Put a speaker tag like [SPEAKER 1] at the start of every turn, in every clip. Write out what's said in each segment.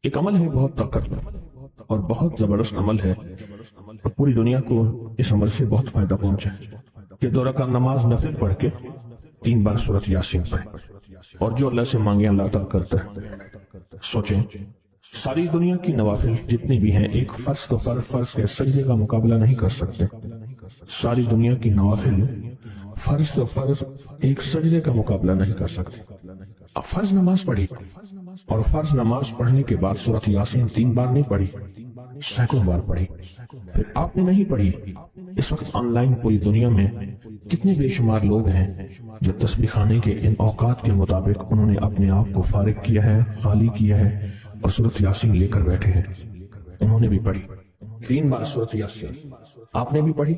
[SPEAKER 1] ایک عمل ہے بہت طاقتور اور بہت زبردست عمل ہے، اور پوری دنیا کو اس عمل سے بہت فائدہ پہنچا ہے کہ 2 رکعت نماز نفل پڑھ کے 3 بار سورۃ یاسین پڑھے، اور جو اللہ سے مانگے اللہ عطا کرتا ہے۔ سوچیں، ساری دنیا کی نوافل جتنی بھی ہیں ایک فرض تو فرض کے سجدے کا مقابلہ نہیں کر سکتے۔ ساری دنیا کی نوافل فرض تو فرض ایک سجدے کا مقابلہ نہیں کر سکتے۔ اب فرض نماز پڑھی، اور فرض نماز پڑھنے کے بعد سورۃ یاسین 3 بار نہیں پڑھی، سینکڑوں بار پڑھی۔ پھر آپ نے نہیں پڑھی، اس وقت آن لائن پوری دنیا میں کتنے بے شمار لوگ ہیں جو تسبیح خانے کے ان اوقات کے مطابق انہوں نے اپنے آپ کو فارغ کیا ہے، خالی کیا ہے، اور سورۃ یاسین لے کر بیٹھے ہیں۔ انہوں نے بھی پڑھی 3 بار سورۃ یاسین، آپ نے بھی پڑھی،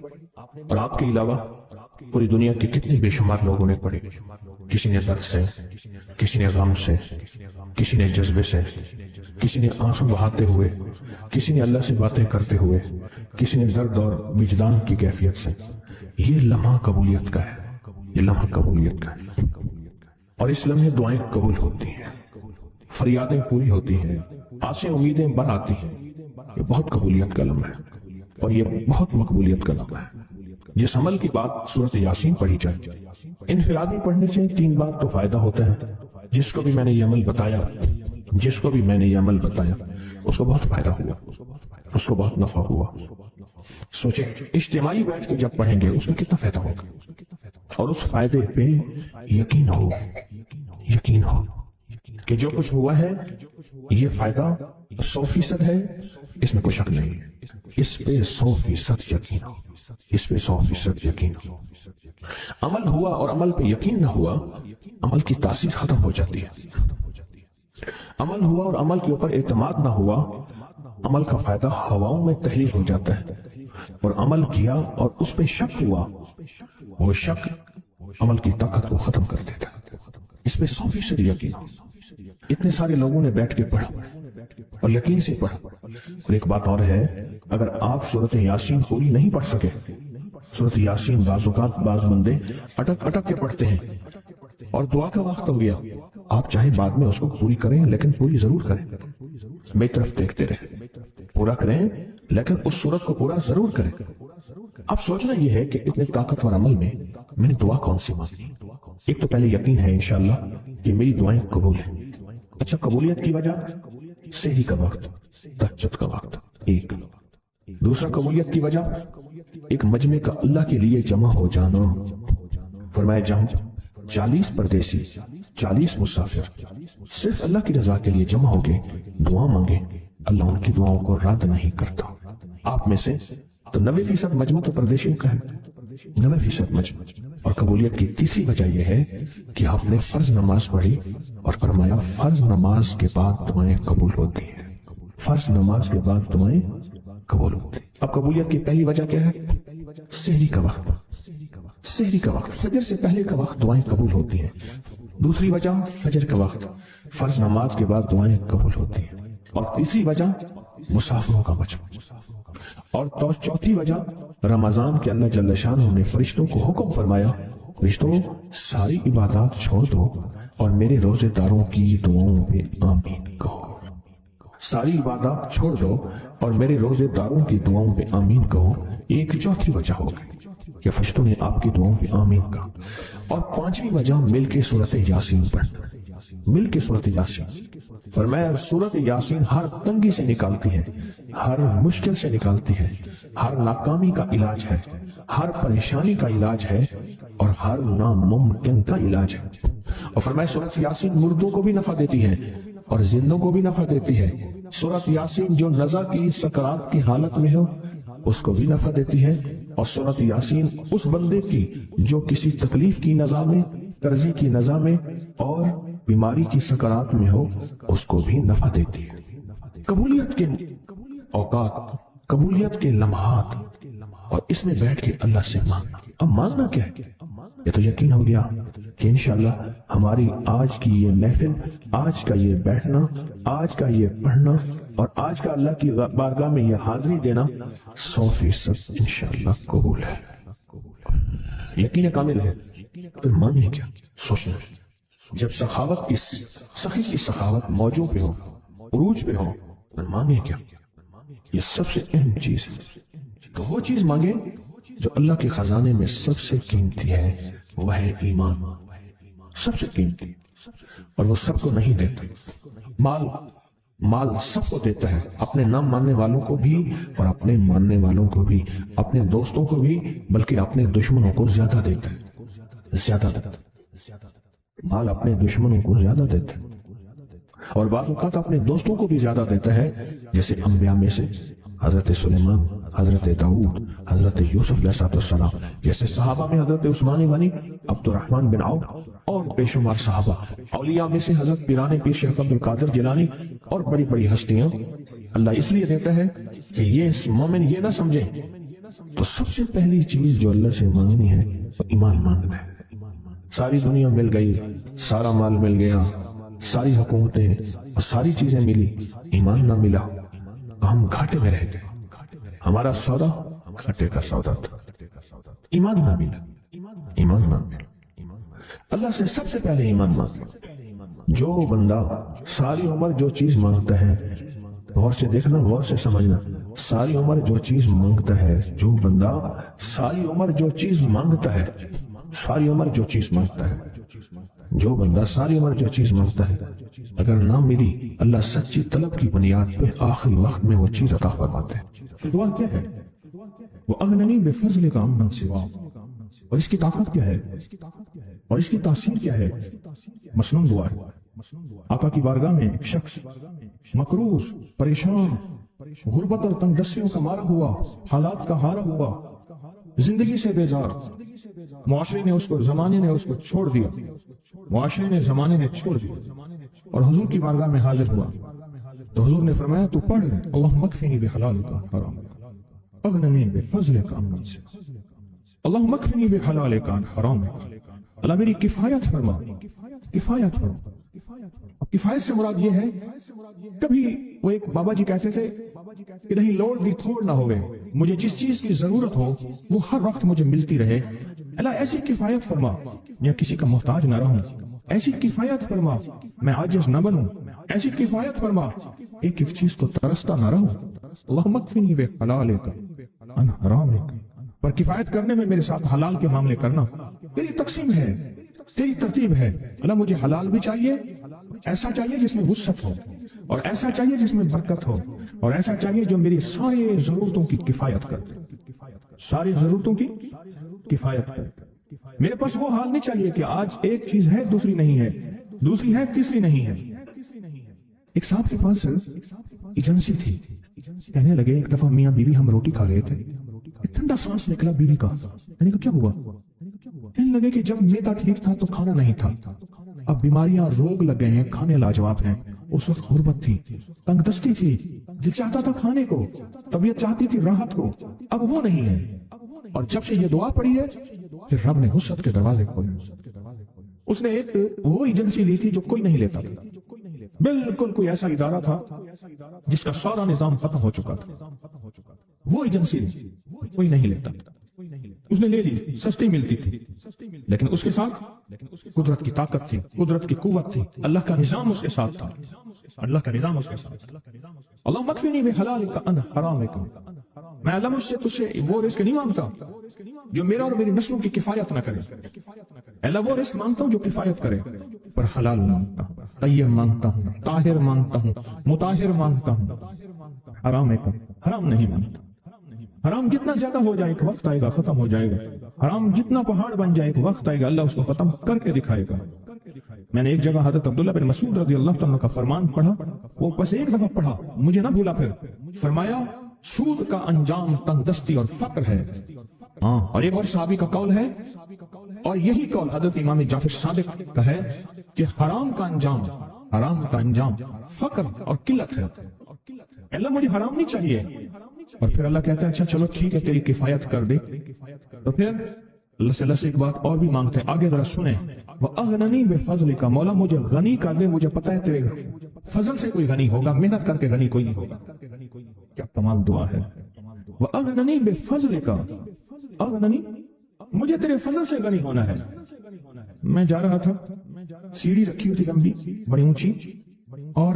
[SPEAKER 1] اور آپ کے علاوہ پوری دنیا کے کتنے بے شمار لوگوں نے پڑھی۔ کسی نے درد سے، کسی نے غم سے، کسی نے جذبے سے، کسی نے آنسو بہاتے ہوئے، کسی نے اللہ سے باتیں کرتے ہوئے، کسی نے درد اور وجدان کی کیفیت سے۔ یہ لمحہ قبولیت کا ہے، یہ لمحہ قبولیت کا ہے، اور اس لمحے دعائیں قبول ہوتی ہیں، فریادیں پوری ہوتی ہیں، آسیں امیدیں بر آتی ہیں۔ یہ بہت قبولیت کا لمحہ ہے، اور یہ بہت مقبولیت کا لمحہ ہے۔ جس عمل کی بات سورۃ یاسین پڑھی جائے، انفرادی پڑھنے سے 3 بار تو فائدہ ہوتا ہے۔ جس کو بھی میں نے یہ عمل بتایا، جس کو بھی میں نے یہ عمل بتایا، اس کو بہت فائدہ ہوا، اس کو بہت نفع ہوا۔ سوچیں، اجتماعی بیٹھ کے جب پڑھیں گے اس میں کتنا فائدہ ہوگا، اور اس فائدے پہ یقین ہو، یقین ہو کہ جو کچھ ہوا ہے یہ فائدہ 100% ہے، اس میں کوئی شک نہیں، اس پہ 100% یقین ہو، اس پہ 100% یقین ہو۔ عمل ہوا اور عمل پہ یقین نہ ہوا، عمل کی تاثیر ختم ہو جاتی ہے۔ عمل ہوا اور عمل کے اوپر اعتماد نہ ہوا، عمل کا فائدہ ہواؤں میں تحریر ہو جاتا ہے، اور عمل کیا اور اس پہ شک ہوا، وہ شک عمل کی طاقت کو ختم کر دیتا ہے۔ اس پہ 100% یقین ہو۔ اتنے سارے لوگوں نے بیٹھ کے پڑھا اور یقین سے پڑھا۔ اور ایک بات اور ہے، اگر آپ سورۃ یاسین پوری نہیں پڑھ سکے، سورۃ یاسین بعض اوقات بعض بندے اٹک اٹک کے پڑھتے ہیں، اور دعا کا وقت ہو گیا، آپ چاہے بعد میں اس کو پوری کریں لیکن پوری ضرور کریں، میری طرف دیکھتے رہیں، پورا کریں لیکن اس سورت کو پورا ضرور کریں۔ اب سوچنا یہ ہے کہ اتنے طاقتور عمل میں میں نے دعا کون سی مانگی؟ ایک تو پہلے یقین ہے انشاءاللہ کہ میری دعائیں قبول ہیں۔ اچھا، قبولیت کی وجہ سحری کا وقت، تہجد کا وقت، ایک دوسرا قبولیت کی وجہ ایک مجمع کا اللہ کے لیے جمع ہو جانا۔ فرمایا جہاں 40 پردیسی، 40 مسافر صرف اللہ کی رضا کے لیے جمع ہو گئے، دعا مانگے، اللہ ان کی دعاؤں کو رد نہیں کرتا۔ آپ میں سے تو 90% مجمع تو پردیشیوں کا ہے، 90% مجمع۔ اور قبولیت کی تیسری وجہ یہ ہے کہ آپ نے فرض نماز پڑھی، اور فرمایا فرض نماز کے بعد دعائیں قبول ہوتی ہیں، فرض نماز کے بعد دعائیں قبول ہوتی ہیں۔ اب قبولیت کی پہلی وجہ کیا ہے؟ سحری کا وقت، سحری کا وقت، فجر سے پہلے کا وقت دعائیں قبول ہوتی ہیں۔ دوسری وجہ فجر کا وقت، فرض نماز کے بعد دعائیں قبول ہوتی ہیں۔ اور تیسری وجہ مسافروں کا مجمع، اور چوتھی وجہ رمضان کے اللہ جل شانہ نے فرشتوں کو حکم فرمایا، فرشتوں ساری عبادات چھوڑ دو اور میرے روزے داروں کی دعاؤں پہ آمین کہو۔ ساری عبادات چھوڑ دو اور میرے روزے داروں کی دعاؤں پہ آمین کہو۔ ایک چوتھی وجہ ہو گئی کہ فرشتوں نے آپ کی دعاؤں پہ آمین کہا۔ اور پانچویں وجہ مل کے سورۃ یاسین پڑھنا، مل کے سورۃ یاسین۔ فرمایا سورۃ یاسین ہر تنگی سے نکالتی ہے، ہر مشکل سے نکالتی ہے، ہر ناکامی کا علاج ہے، ہر پریشانی کا علاج ہے، اور ہر ناممکن کا علاج ہے۔ اور فرمایا سورۃ یاسین مردوں کو بھی نفع دیتی ہے اور زندوں کو بھی نفع دیتی ہے۔ سورۃ یاسین جو نزع کی سکرات کی حالت میں ہو اس کو بھی نفع دیتی ہے، اور سورۃ یاسین اس بندے کی جو کسی تکلیف کی نزع میں، قرضے کی نزع میں اور بیماری کی سکرات میں ہو اس کو بھی نفع دیتی ہے۔ قبولیت کے اوقات، قبولیت کے لمحات، اور اس میں بیٹھ کے اللہ سے مانگنا۔ اب مانگنا کیا ہے؟ یہ تو یقین ہو گیا کہ انشاءاللہ ہماری آج کی یہ محفل، آج کا یہ بیٹھنا، آج کا یہ پڑھنا اور آج کا اللہ کی بارگاہ میں یہ حاضری دینا 100% انشاءاللہ قبول ہے۔ یقین کامل ہے۔ پھر مانگیں کیا؟ سوچنا۔ جب سخاوت کی، سخی کی سخاوت موجوں پہ ہو، عروج پہ ہو اور مانگے کیا؟ یہ سب سے اہم چیز ہے۔ تو وہ چیز مانگے جو اللہ کے خزانے میں سب سے قیمتی ہے، وہ ہے ایمان، سب سے قیمتی، اور وہ سب کو نہیں دیتا۔ مال سب کو دیتا ہے، اپنے نہ ماننے والوں کو بھی اور اپنے ماننے والوں کو بھی، اپنے دوستوں کو بھی، بلکہ اپنے دشمنوں کو زیادہ دیتا ہے، زیادہ دیتا ہے۔ مال اپنے دشمنوں کو زیادہ دیتا ہے، اور بعض اوقات اپنے دوستوں کو بھی زیادہ دیتا ہے، جیسے انبیاء میں سے حضرت سلیمان، حضرت داؤد، حضرت یوسف علیہ السلام، جیسے صحابہ میں حضرت عثمان غنی، عبد الرحمن بن عوف اور بے شمار صحابہ، اولیاء میں سے حضرت پیران پیر شیخ عبد القادر جیلانی اور بڑی بڑی ہستیاں۔ اللہ اس لیے دیتا ہے کہ یہ مومن یہ نہ سمجھے، تو سب سے پہلی چیز جو اللہ سے مانگنی ہے وہ ایمان مانگنا ہے۔ ساری دنیا مل گئی، سارا مال مل گیا، ساری حکومتیں اور ساری چیزیں ملی، ایمان نہ ملا تو ہم گھاٹے میں رہ گئے، ہمارا سودا گھاٹے کا سودا تھا۔ ایمان نہ ملا، ایمان نہ ملا۔ اللہ سے سب سے پہلے ایمان مانگنا۔ جو بندہ ساری عمر جو چیز مانگتا ہے، غور سے دیکھنا، غور سے سمجھنا، ساری عمر جو چیز مانگتا ہے، جو بندہ ساری عمر جو چیز مانگتا ہے، ساری عمر جو چیز مانگتا ہے، جو بندہ ساری عمر جو چیز مانگتا ہے، اگر نہ ملی، اللہ سچی طلب کی بنیاد پہ آخری وقت میں وہ چیز عطا فرماتے ہیں۔ دعا کیا ہے؟ وہ اغننی بفضلک عمن سواک، اور اس کی طاقت کیا ہے اور اس کی تاثیر کیا ہے؟ مسنون دعا ہے۔ آقا کی بارگاہ میں ایک شخص مقروض، پریشان، غربت اور تنگ دستیوں کا مارا ہوا، حالات کا ہارا ہوا، زندگی سے بیزار، معاشرے نے اس کو، زمانے نے اس کو چھوڑ دیا، معاشرے نے، زمانے نے چھوڑ دیا، اور حضور کی بارگاہ میں حاضر ہوا تو حضور نے فرمایا تو پڑھ اللہم اکفنی بحلالک عن حرامک اغننی بفضلک عمن سواک، اللہم اکفنی بحلالک عن حرامک، اللہ میری کفایت فرما، کفایت فرما۔ اب کفایت سے مراد یہ ہے، کبھی وہ ایک بابا جی کہتے تھے کہ نہیں لوڑ دی تھوڑ نہ ہوئے، مجھے جس چیز کی ضرورت ہو وہ ہر وقت مجھے ملتی رہے، اللہ ایسی کفایت فرما یا کسی کا محتاج نہ رہوں، ایسی کفایت فرما میں عاجز نہ بنوں، ایسی کفایت فرما ایک ایک چیز کو ترستا نہ رہوں، اللہم اکفنی بحلالک عن حرامک، پر کفایت کرنے میں میرے ساتھ حلال کے معاملے کرنا، تیری تقسیم ہے، تیری ترتیب ہے، اللہ مجھے حلال بھی چاہیے، ایسا چاہیے جس میں وسعت ہو، اور ایسا چاہیے جس میں برکت ہو، اور ایسا چاہیے جو میری ساری ضرورتوں کی کفایت کرے، ساری ضرورتوں کی کفایت کرے۔ میرے پاس وہ حال نہیں چاہیے کہ آج ایک چیز ہے دوسری نہیں ہے، دوسری ہے تیسری نہیں ہے۔ ایک صاحب کے پاس ایجنسی تھی، کہنے لگے ایک دفعہ میاں بیوی ہم روٹی کھا رہے تھے، ایک ٹھنڈا سانس نکلا بیوی کا، میں نے کہا کیا ہوا؟ کہنے لگے کہ جب میدا ٹھیک تھا تو کھانا نہیں تھا، اب بیماریاں روگ لگ گئے ہیں، کھانے لاجواب ہیں، اس وقت غربت تھی، تنگ دستی تھی، دل چاہتا تھا کھانے کو، طبیعت چاہتی تھی راحت کو، اب وہ نہیں ہے۔ اور جب سے یہ دعا پڑی ہے پھر رب نے وسعت کے دروازے کھولے۔ اس نے ایک وہ ایجنسی لی تھی جو کوئی نہیں لیتا تھا، بالکل کوئی ایسا ادارہ تھا جس کا سارا نظام ختم ہو چکا تھا، وہ ایجنسی کوئی نہیں لیتا، اس نے لے لی، سستی ملتی تھی، لیکن اس کے ساتھ قدرت کی طاقت تھی، قدرت کی قوت تھی، اللہ کا نظام اس کے ساتھ تھا، اللہ کا نظام اس کے ساتھ تھا۔ اللہم اکفنی بحلالک عن حرامک، میں اللہ مجھ سے تجھ سے وہ رزق نہیں مانگتا جو میرا اور میری نسلوں کی کفایت نہ کرے، اللہ وہ رزق مانگتا ہوں جو کفایت کرے، پر حلال مانگتا ہوں، طیب مانگتا ہوں، طاہر مانگتا ہوں، مطہر مانگتا ہوں، حرام نہیں مانگتا۔ حرام جتنا زیادہ ہو جائے ایک وقت آئے گا ختم ہو جائے گا، حرام جتنا پہاڑ بن جائے ایک وقت آئے گا اللہ اس کو ختم کر کے دکھائے گا۔ میں نے ایک جگہ حضرت عبداللہ بن مسعود رضی اللہ عنہ کا فرمان پڑھا، وہ بس ایک دفعہ پڑھا، مجھے نہ بھولا، پھر فرمایا سود کا انجام تنگ دستی اور فقر ہے۔ اور ایک اور صحابی کا قول ہے، اور یہی قول حضرت امام جعفر صادق کا ہے کہ حرام کا انجام فقر اور قلت ہے۔ اللہ مجھے حرام نہیں چاہیے، اور پھر اللہ کہتا ہے اچھا چلو ٹھیک ہے تیری کفایت کر دے، تو پھر اللہ سے ایک بات اور بھی مانگتے ہیں، آگے ذرا سنیں، وَأَغْنَنِي بِفَضْلِكَ، مولا مجھے غنی کر دے، مجھے پتہ ہے تیرے فضل سے کوئی غنی ہوگا، محنت کر کے غنی کوئی نہیں ہوگا۔ کیا کمال دعا ہے، وَأَغْنَنِي بِفَضْلِكَ، اغننی، مجھے تیرے فضل سے غنی ہونا ہے۔ میں جا رہا تھا، سیڑھی رکھی ہوئی تھی لمبی بڑی اونچی، اور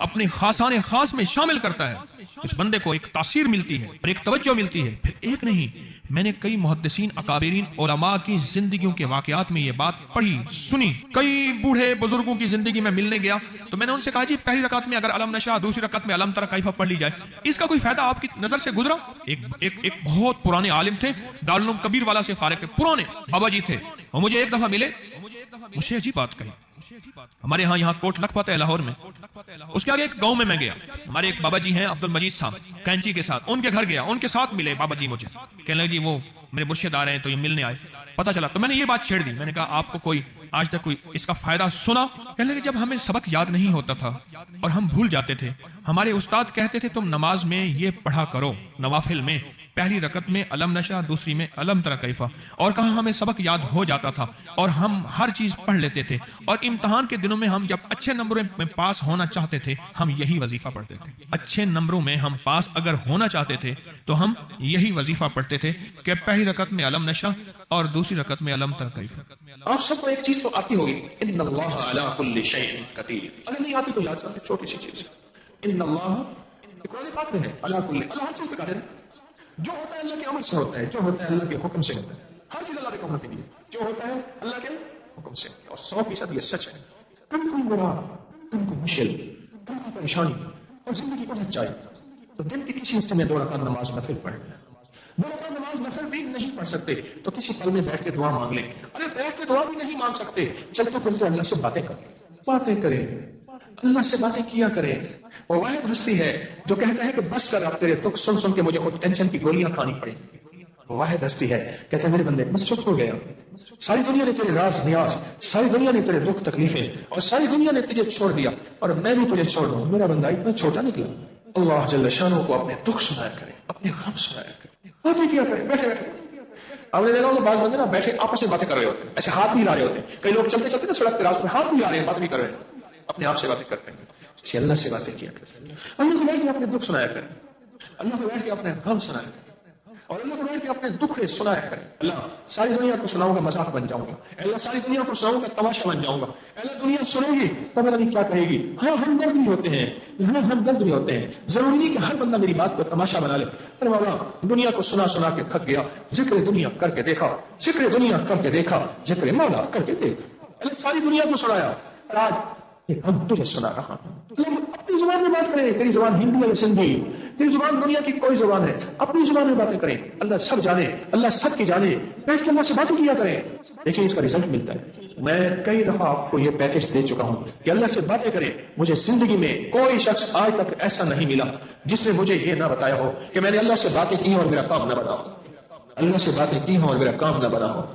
[SPEAKER 2] اپنے خاصان خاص میں شامل کرتا ہے، اس بندے کو ایک تاثیر ملتی ہے اور ایک توجہ ملتی ہے۔ پھر ایک نہیں، میں نے کئی محدثین، اکابرین، علماء کی زندگیوں کے واقعات میں یہ بات پڑھی سنی۔ کئی بوڑھے بزرگوں کی زندگی میں ملنے گیا تو میں نے ان سے کہا جی پہلی رکعت میں اگر علم نشرح، دوسری رکعت میں علم تر کیف پڑھ لی جائے، اس کا کوئی فائدہ آپ کی نظر سے گزرا؟ ایک بہت پرانے عالم تھے، دارالعلوم کبیر والا سے فارغ تھے، پرانے بابا جی تھے، وہ مجھے ایک دفعہ ملے، مجھے عجیب بات کہی۔ ہمارے ہاں یہاں کوٹ لکھپت ہے لاہور میں، اس کے آگے ایک گاؤں میں گیا، ہمارے ایک بابا جی ہیں عبد المجید صاحب کینچی کے ساتھ، ان کے گھر گیا، ان کے ساتھ ملے بابا جی، مجھے کہنے لگے جی وہ میرے مرشد آ رہے ہیں تو یہ ملنے آئے، پتہ چلا تو میں نے یہ بات چھیڑ دی، میں نے کہا آپ کو کوئی آج تک کوئی اس کا فائدہ سنا؟ کہنے لگے جب ہمیں سبق یاد نہیں ہوتا تھا اور ہم بھول جاتے تھے، ہمارے استاد کہتے تھے تم نماز میں یہ پڑھا کرو، نوافل میں پہلی رکعت میں علم نشرح، دوسری میں علم تر کیف، اور کہاں ہمیں سبق یاد ہو جاتا تھا اور ہم ہر چیز پڑھ لیتے تھے، اور امتحان کے دنوں میں ہم جب اچھے نمبروں میں پاس ہونا چاہتے تھے ہم یہی وظیفہ پڑھتے تھے، اچھے نمبروں میں ہم پاس اگر ہونا چاہتے تھے تو ہم یہی وظیفہ پڑھتے تھے کہ پہلی رکعت میں علم نشرح اور دوسری رکعت میں علم تر کیف۔
[SPEAKER 3] آپ سب کو ایک چیز تو آتی ہوگی، ان اللہ علی کل شیء قدیر، اگر نہیں آتی تو یاد کریں، چھوٹی سی چیز، ان اللہ قرآن پاک میں ہے، علی کل، اللہ ہر چیز پہ قادر ہے، جو ہوتا ہے اللہ کے عمل سے ہوتا ہے، جو ہوتا ہے اللہ کے حکم سے ہوتا ہے، ہر چیز اللہ کے حکم سے ہے، جو ہوتا ہے اللہ کے حکم سے، اور 100% یہ سچ ہے۔ کبھی کوئی برا، کبھی کوئی مشکل، کبھی کوئی پریشانی اور زندگی کو سچائی، تو دن کے کسی حصے میں 2 رکعت نماز نفل پڑھ لیں، 2 رکعت نماز نفل بھی نہیں پڑھ سکتے تو کسی پل میں بیٹھ کے دعا مانگ لیں، ارے بیٹھ کے دعا بھی نہیں مانگ سکتے، چلتے پھرتے اللہ سے باتیں کریں، باتیں کریں، اللہ سے باتیں کیا کریں۔ وہ واحد ہستی ہے جو کہتا ہے کہ بس کر، اب تیرے دکھ سن سن کے مجھے خود ٹینشن کی گولیاں کھانی پڑیں۔ وہ واحد ہستی ہے کہتا ہے میرے بندے بس چپ ہو گیا، ساری دنیا نے تیرے راز نیاز، ساری دنیا نے تیرے دکھ تکلیفیں اور ساری دنیا نے تجھے چھوڑ دیا اور میں بھی تجھے چھوڑ دوں، میرا بندہ اتنا چھوٹا نکلا۔ اللہ جل شانہ کو اپنے دکھ سنایا کرے، اپنے غم سنایا کرے، باتیں کیا کرے، بیٹھے بیٹھے۔ آپ نے دیکھا ہوگا بعض بندے نا بیٹھے آپس میں باتیں کر رہے ہوتے ہیں، ایسے ہاتھ بھی ہلا رہے ہوتے ہیں، کئی لوگ چلتے چلتے نا سڑک پہ راست میں ہاتھ بھی ہلا رہے ہیں، باتیں بھی کر رہے ہیں، اپنے آپ سے باتیں کرتے ہیں، اسی اللہ سے باتیں کیا کریں، اللہ کو بیٹھ کے اپنے دکھ سنایا کریں، اللہ کو بیٹھ کے اپنے غم سنایا کریں، اور اللہ کو بیٹھ کے اپنے دکھ سنایا کریں۔ اللہ ساری دنیا کو سناؤں گا مذاق بن جاؤں گا، اللہ ساری دنیا کو سناؤں گا تماشا بن جاؤں گا، اللہ دنیا سنے گی تو پتہ نہیں کیا کہے گی، ہاں ہمدرد بھی ہوتے ہیں، ہاں ہمدرد بھی ہوتے ہیں، ضروری نہیں کہ ہر بندہ میری بات کو تماشا بنا لے، پر مولا دنیا کو سنا سنا کے تھک گیا، ذکر دنیا کر کے دیکھا، ذکر دنیا کر کے دیکھا، ذکر مولا کر کے دیکھ، اللہ ساری دنیا کو سنایا، اور آج ہم تجھے سنا رہا ہوں۔ اپنی زبان میں بات کریں، تیری زبان ہندی ہے یا سندھی، تیری زبان دنیا کی کوئی زبان ہے، اپنی زبان میں باتیں کریں، اللہ سب جانے، اللہ سب کی جانے، بیٹھ کے اللہ سے باتیں کیا کریں، دیکھیں اس کا رزلٹ ملتا ہے۔ میں کئی دفعہ آپ کو یہ پیکج دے چکا ہوں کہ اللہ سے باتیں کریں، مجھے زندگی میں کوئی شخص آج تک ایسا نہیں ملا جس نے مجھے یہ نہ بتایا ہو کہ میں نے اللہ سے باتیں کی اور میرا کام نہ بنا ہو، اللہ سے باتیں کی ہوں اور میرا کام نہ بنا ہو،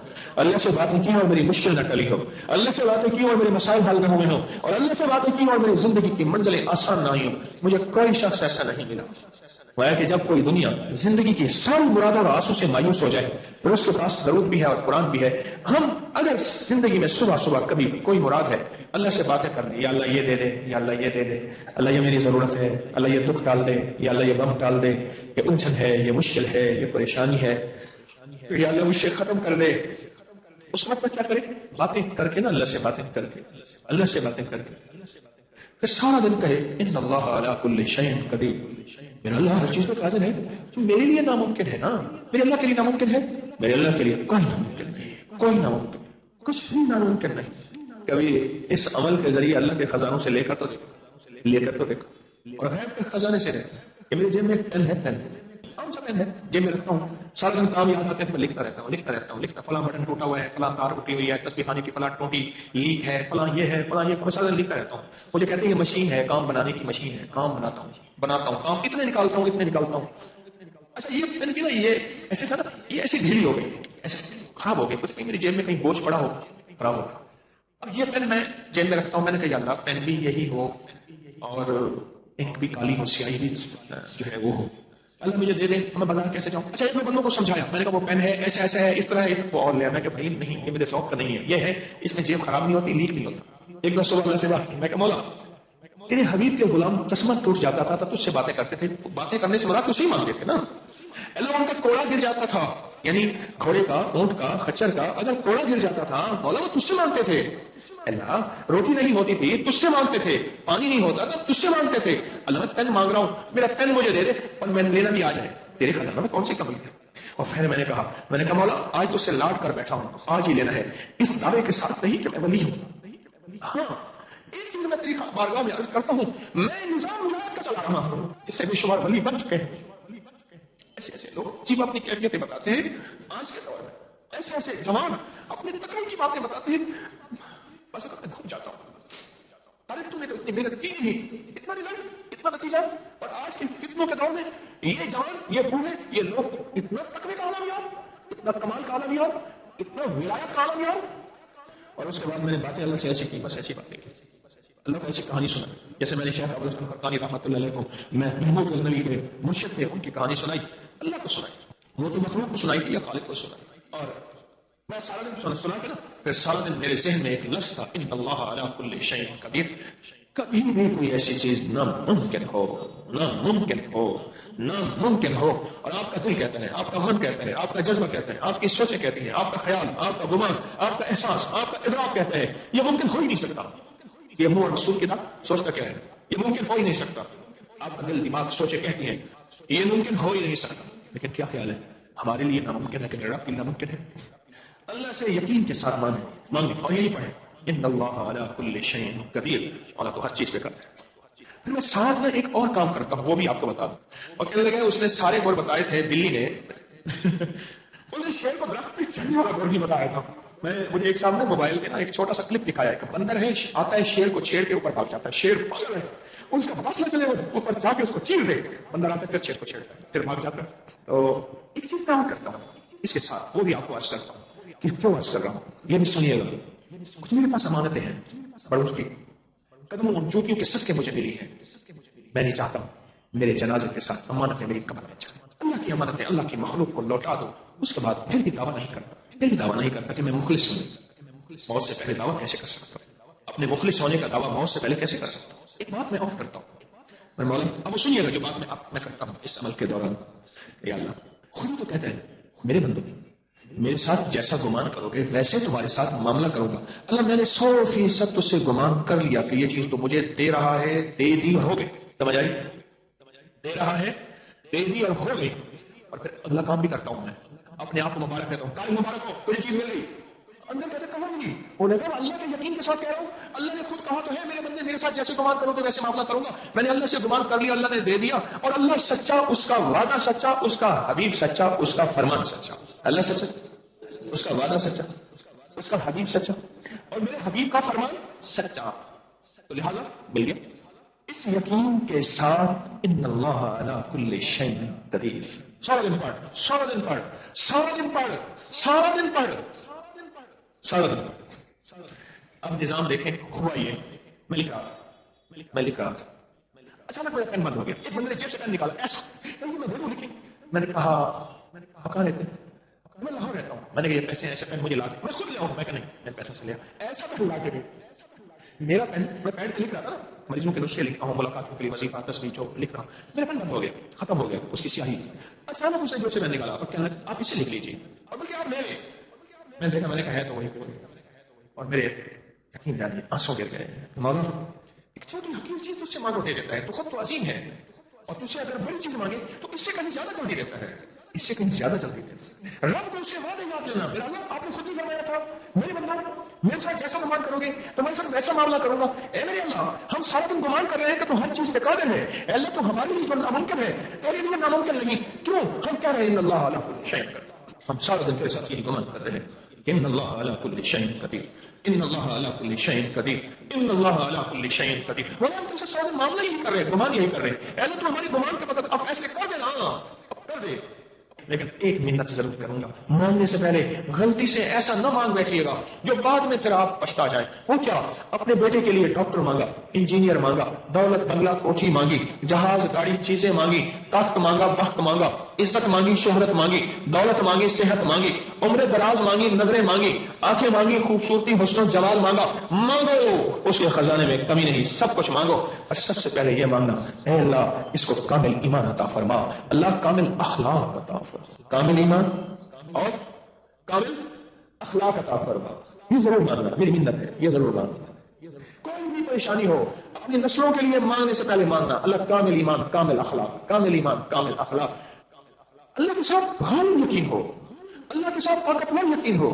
[SPEAKER 3] اللہ سے باتیں کی اور میری مشکل نہ ٹلی ہو، اللہ سے باتیں کی اور میرے مسائل حل نہ ہوئے ہوں، اور اللہ سے باتیں کی اور میری زندگی کی منزلیں آسان نہ ہوئی ہوں، مجھے کوئی شخص ایسا نہیں ملا۔ گویا کہ جب کوئی دنیا زندگی کی ساری مرادوں اور آسوں سے مایوس ہو جائے پھر اس کے پاس درود بھی ہے اور قرآن بھی ہے، ہم اگر زندگی میں صبح صبح کبھی کوئی مراد ہے اللہ سے باتیں کر دیں، یا اللہ یہ دے دے، یا اللہ یہ دے دے، اللہ یہ میری ضرورت ہے، اللہ یہ دکھ ٹال دے، یا اللہ یہ غم ٹال دے، یہ الجھن ہے، یہ مشکل ہے، یہ پریشانی ہے، یا اللہ مجھ سے ختم کر دے، اس وقت کیا کرے؟ باتیں کر کے نا، اللہ سے باتیں کر کے، اللہ سے باتیں کر کے پھر سارا دن کہے ان اللہ علی کل شیء قدیر، میرا اللہ ہر چیز پہ قادر ہے، تو میرے لیے ناممکن ہے نا، میرے اللہ کے لیے ناممکن ہے، میرے اللہ کے لیے کوئی ناممکن نہیں، کوئی ناممکن، کچھ بھی ناممکن نہیں۔ کبھی اس عمل کے ذریعے اللہ کے خزانوں سے لے کر تو دیکھو، اور غیب کے خزانے سے دیکھو کہ میرے جیب میں ایک پین ہے، کون سا پین ہے جیب میں رکھتا ہوں، سارا دن کام یاد آتے ہیں تو میں لکھتا رہتا ہوں، فلاں بٹن ٹوٹا ہوا ہے، فلاں تار ٹوٹی ہوئی ہے، تسبیح خانے کی فلاں ٹوٹی لیک ہے، فلاں یہ ہے، فلاں یہ، میں سارا دن لکھتا رہتا ہوں۔ مجھے کہتے ہیں یہ مشین ہے، کام بنانے کی مشین ہے، کام بناتا ہوں، کام اتنے نکالتا ہوں۔ اچھا یہ پین کی نا یہ ایسے تھا نا، یہ ایسی ڈھیلی ہو گئی، ایسے خراب ہو گئی، کچھ نہیں میری جیب میں کہیں بوجھ پڑا ہو، خراب ہو گیا۔ اب یہ پین میں جیب میں رکھتا ہوں، میں نے کہا یا اللہ پین بھی یہی ہو اور انک بھی کالی ہو، سیاہی بھی جو ہے وہ ہو، اللہ مجھے دے دے، میں بازار کیسے جاؤں؟ اچھا ایک میں بندوں کو سمجھایا، میں نے کہا وہ پین ہے ایسا ایسا ہے، اس طرح ہے، وہ اور لیا، میں کہ بھائی نہیں یہ میرے شوق کا نہیں ہے، یہ ہے اس میں جیب خراب نہیں ہوتی، لیک نہیں ہوتا۔ ایک دن صبح اللہ سے بات کی، میں کہ مولا تیرے حبیب کے غلام قسمت ٹوٹ جاتا تھا تو تجھ سے باتیں کرتے تھے، باتیں کرنے سے مراد تو صحیح مانتے تھے نا، اللہ ان کا کوڑا گر جاتا تھا یعنی گھوڑے کا، اونٹ کا، خچر کا اگر کوڑا گر جاتا تھا مولا وہ تجھ سے مانگتے تھے، اللہ روٹی نہیں ہوتی تھی تجھ سے مانگتے تھے، پانی نہیں ہوتا تھا تجھ سے مانگتے تھے، اللہ میں پین مانگ رہا ہوں میرا پین مجھے دے دے اور میں لینا بھی آ جائے، تیرے خزانہ میں کون سی کمی ہے؟ اور پھر میں نے کہا مولا آج تو سے لاٹ کر بیٹھا ہوں، آج ہی لینا ہے، اس دعوے کے ساتھ نہیں کہ میں ولی ہوں، ہاں ایک چیز میں تیری بارگاہ میں عرض کرتا ہوں، میں نظام ولایت کا چلا رہا ہوں، اس سے بے شمار ولی بن چکے ہیں۔ ایسے ایسے لوگ جب اپنی کیفیتیں بتاتے ہیں آج کے دور میں، ایسے ایسے جوان اپنے تقوی کی باتیں بتاتے ہیں، بس میں بھول جاتا ہوں، ارے تم نے تو اتنی محنت کی نہیں، اتنا رزلٹ، اتنا نتیجہ، اور آج کے فتنوں کے دور میں یہ جوان، یہ بوڑھے، یہ لوگ اتنا تقوی کا عالم یار، اتنا کمال کا عالم یار، اتنا ولایت کا عالم یار۔ اور اس کے بعد میں نے باتیں اللہ سے ایسی کی، بس ایسی باتیں کی، اللہ کو ایسی کہانی سنا، جیسے میں نے شیخ ابو الحسن فرقانی رحمۃ اللہ علیہ کو، میں محمود غزنوی کے مرشد تھے، ان کی کہانی سنائی، اللہ کو سنائی، وہ تو مخلوق کو سنائی تھی یا خالق کو سنائی، اور میں سارا دن سنا کے نا پھر سارا دن میرے ذہن میں ایک لفظ تھا، ان اللہ علی کل شیء قدیر، کبھی بھی کوئی ایسی چیز ناممکن ہو، ناممکن ہو، ناممکن ہو، اور آپ کا دل کہتا ہے، آپ کا من کہتا ہے، آپ کا جذبہ کہتا ہے، آپ کی سوچیں کہتی ہیں، آپ کا خیال، آپ کا گمان، آپ کا احساس، آپ کا ادراک کہتا ہے یہ ممکن ہو ہی نہیں سکتا، یہ منہ اور رسول کی بات سوچتا کیا ہے، یہ ممکن ہو ہی نہیں سکتا، آپ کا دل دماغ سوچے کہتی ہیں یہ ممکن ہو ہی نہیں سکتا، لیکن کیا خیال ہے ہمارے لیے ناممکن ہے کہ رب کے لیے ناممکن ہے؟ اللہ سے یقین کے ساتھ مانگے اور یہی پڑھیں ان اللہ علی کل شیء قدیر، اللہ تو ہر چیز پہ کرتا ہے۔ پھر میں ساتھ میں ایک اور کام کرتا ہوں وہ بھی آپ کو بتا دوں، اور کہنے لگا اس نے سارے گور بتائے تھے دلی نے انہوں نے شیر کو درخت پہ چڑھنے والا گور نہیں بتایا تھا، مجھے ایک سامنے موبائل میں نا ایک چھوٹا سا کلپ دکھایا ہے، بندر ہے آتا ہے شیر کو چھیڑ کے اوپر بھاگ جاتا ہے، شیر پاگل ہے اس کا بس نہ چلے وہ اوپر جا کے اس کو چیر دے، بندر آتا ہے پھر شیر کو چھیڑتا ہے پھر بھاگ جاتا ہے۔ تو ایک چیز میں اور کرتا ہوں اس کے ساتھ، وہ بھی آپ کو عرض کرتا ہوں کہ کیوں عرض کر رہا ہوں، یہ بھی سنیے گا، کچھ میرے پاس امانتیں ہیں بڑوں کی، قدموں ان چوٹیوں کے صدقے مجھے ملی ہے، میں نہیں چاہتا ہوں میرے جنازے کے ساتھ امانتیں میری قبر میں جائیں، اللہ کی امانتیں اللہ کی مخلوق کو لوٹا دو، اس کے بعد پھر بھی دعویٰ نہیں کرتا، پھر بھی دعویٰ نہیں کرتا کہ میں مخلص ہوں، موت سے پہلے دعویٰ کیسے کر سکتا ہوں، اپنے مخلص ہونے کا دعویٰ موت سے پہلے کیسے کر سکتا ہوں؟ ایک بات میں اور کرتا ہوں، میں مولا اب سنیے گا جو بات میں کرتا ہوں اس عمل کے دوران، یا اللہ خود تو کہتے ہیں میرے بندوں میرے ساتھ جیسا گمان کرو گے ویسے تمہارے ساتھ معاملہ کروں گا، اللہ میں نے 100% تجھ سے گمان کر لیا کہ یہ چیز تو مجھے دے رہا ہے، دے دی اور ہو گئی، سمجھ آئی، دے رہا ہے دے دی اور ہو گئی، اور پھر اگلا کام بھی کرتا ہوں میں اپنے آپ کو مبارک کہتا ہوں، تاریخ مبارک ہو تجھے چیز مل گئی، اندر کہتے کہاں ملی، وہ کہا اللہ کے یقین کے ساتھ کہہ رہا ہوں، اللہ نے خود کہا تو ہے میرے بندے میرے ساتھ جیسے گمان کرو گے ویسے معاملہ کروں گا، میں نے اللہ سے گمان کر لیا، اللہ نے دے دیا، اور اللہ سچا، اس کا وعدہ سچا، اس کا حبیب سچا، اس کا فرمان سچا، اللہ سچا، اس کا وعدہ سچا، اس کا حبیب سچا، اور میرے حبیب کا فرمان سچا، تو لہذا مل گیا۔ اس یقین کے ساتھ ان اللہ علی کل شیء قدیر، سارا دن پڑھ، سارا دن پڑھ، سارا دن پڑھ، سارا دن پڑھ، سارا دن پڑھ۔ اب نظام دیکھیں ہوا یہ، میں لکھ رہا تھا، اچانک میرا پین بند ہو گیا، ایک بندے نے جیب سے پین نکالا، ایسا میں دے دوں لکھیں، میں نے کہا کہاں رہتے ہیں، میں لاہور رہتا ہوں، میں نے کہا یہ پیسے ایسے پین مجھے لا کے میں خود لے آؤں، میں کہا نہیں میں پیسوں سے لیا، ایسا پین لا کے دے، میرا پین میں پین لکھ رہا تھا نا، مریضوں کے نسخے لکھتا ہوں، ملاقاتوں کے لیے وظیفہ تصویر جو لکھ رہا ہوں، میرا پین بند ہو گیا، ختم ہو گیا اس کی سیاہی، اچانک اسے جو سے میں نکالا اور کہنے لگا آپ اسے لکھ لیجیے، اور بلکہ آپ لے لیں، میں دیکھا میں نے کہا ہے تو وہی، اور میرے یقین جانیے آنسوں گر گئے، مولا ایک چھوٹی حقیقی چیز تجھ سے مانگو دے دیتا ہے، تو خود تو عظیم ہے، اور تجھ سے اگر بڑی چیز مانگے تو اس سے کہیں زیادہ جلدی دیتا ہے، اس سے کہیں زیادہ جلدی دیتا ہے، رب کو اس سے وعدے یاد لینا، میرا اللہ آپ نے خود ہی فرمایا تھا میرے بندہ میرے ساتھ جیسا گمان کرو گے تو میں ساتھ ویسا معاملہ کروں گا، اے میرے اللہ ہم سارا دن گمان کر رہے ہیں کہ تو ہر چیز پہ قادر ہے، اے اللہ تو ہمارے لیے جو ناممکن ہے تیرے لیے ناممکن نہیں، کیوں ہم کہہ رہے ہیں ان اللہ علی کل شیء قدیر، ہم سارا دن تیرے ساتھ یہ گمان کر رہے ہیں ان اللہ علی کل شیء قدیر، ان اللہ علی کل شیء قدیر، ان اللہ علی کل شیء قدیر، وہ ہم تم سے سارا دن معاملہ یہی کر رہے ہیں، گمان یہی کر رہے ہیں، اے اللہ تو ہماری گمان کے مطابق اب فیصلے کر دینا، اب کر دے، لیکن ایک منت ضرور کروں گا، مانگنے سے پہلے غلطی سے ایسا نہ مانگ بیٹھیے گا جو بعد میں پھر آپ پچھتا جائیں، وہ کیا، اپنے بیٹے کے لیے ڈاکٹر مانگا، انجینئر مانگا، دولت بنگلہ کوٹھی مانگی، جہاز گاڑی چیزیں مانگی، تخت مانگا، بخت مانگا، عزت مانگی، شہرت مانگی، دولت مانگی، صحت مانگی، عمر دراز مانگی، نظریں مانگی، آنکھیں مانگی، خوبصورتی، حسن و جمال مانگا، مانگو اس کے خزانے میں کمی نہیں، سب کچھ مانگو، اور سب سے پہلے یہ مانگنا اے اللہ اس کو کامل ایمان عطا فرما، اللہ کامل اخلاق عطا فرما، کامل ایمان اور کامل اخلاق عطا فرما. یہ ضرور ماننا, میری منت ہے, یہ ضرور ماننا. کوئی بھی پریشانی ہو اپنی نسلوں کے لیے مانگنے سے پہلے ماننا اللہ کامل ایمان کامل اخلاق, کامل ایمان کامل اخلاق. اللہ کے ساتھ غالب یقین ہو, اللہ کے ساتھ طاقتور یقین ہو.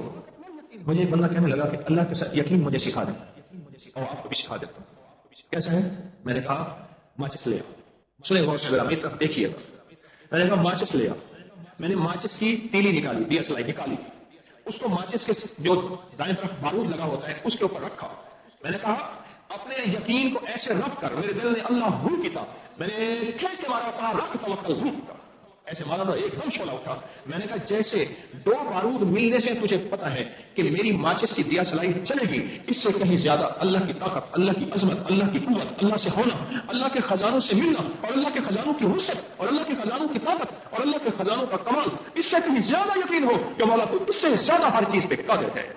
[SPEAKER 3] مجھے ایک بندہ کہنے لگا کہ اللہ کے ساتھ یقین مجھے سکھا دیں, اور آپ کو بھی سکھا دیتا ہوں. کیسا ہے؟ میں نے کہا ماچس لے آؤ. سنیں غور سے ذرا میری طرف دیکھیے گا. میں نے کہا ماچس لے آؤ. میں نے ماچس کی تیلی نکالی, دیا سلائی نکالی, اس کو ماچس کے جو دائیں طرف بارود لگا ہوتا ہے اس کے اوپر رکھا. میں نے کہا اپنے یقین کو ایسے رکھ کر, میرے دل نے اللہ ہو کیتا, میں نے کھینچ کے مارا, کہا رکھ توکل ہو کیتا, ایسے مارا تو ایک دم شعلہ اٹھا. میں نے کہا جیسے دو بارود ملنے سے تجھے پتا ہے کہ میری ماچس کی دیا چلائی چلے گی, اس سے کہیں زیادہ اللہ کی طاقت, اللہ کی عظمت, اللہ کی قوت, اللہ سے ہونا, اللہ کے خزانوں سے ملنا, اور اللہ کے خزانوں کی وسعت, اور اللہ کے خزانوں کی طاقت, اور اللہ کے خزانوں کا کمال, اس سے کہیں زیادہ یقین ہو کہ مولا تو اس سے زیادہ ہر چیز پہ قادر ہے.